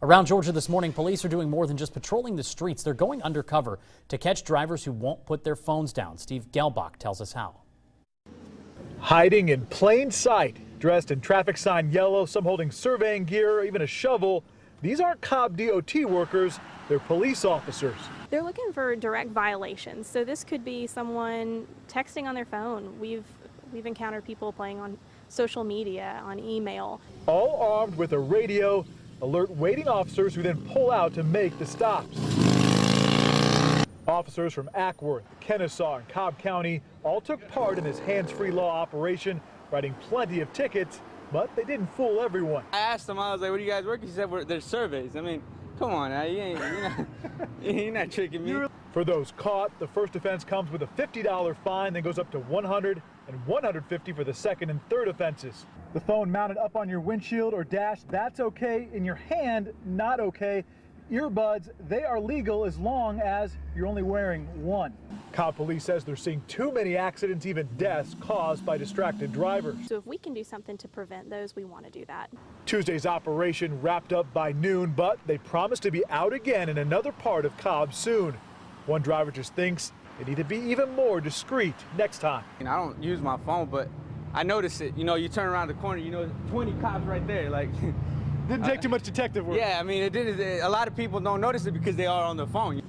Around Georgia this morning, police are doing more than just patrolling the streets. They're going undercover to catch drivers who won't put their phones down. Steve Gelbach tells us how. Hiding in plain sight, dressed in traffic sign yellow, some holding surveying gear, even a shovel. These aren't Cobb DOT workers, they're police officers. They're looking for direct violations. So this could be someone texting on their phone. We've encountered people playing on social media, on email. All armed with a radio, alert waiting officers who then pull out to make the stops. Officers from Ackworth, Kennesaw, and Cobb County all took part in this hands-free law operation, writing plenty of tickets, but they didn't fool everyone. I asked him, I was like, "What do you guys work?" He said, "There's surveys." I mean, come on now, you're not tricking me. For those caught, the first offense comes with a $50 fine, then goes up to $100 and $150 for the second and third offenses. The phone mounted up on your windshield or dash, that's okay. In your hand, not okay. Earbuds, they are legal as long as you're only wearing one. Cobb Police says they're seeing too many accidents, even deaths, caused by distracted drivers. So if we can do something to prevent those, we want to do that. Tuesday's operation wrapped up by noon, but they promise to be out again in another part of Cobb soon. One driver just thinks they need to be even more discreet next time. I don't use my phone, but I notice it. You know, you turn around the corner, 20 cops right there. Like, Didn't take too much detective work. Yeah, I mean, a lot of people don't notice it because they are on their phone.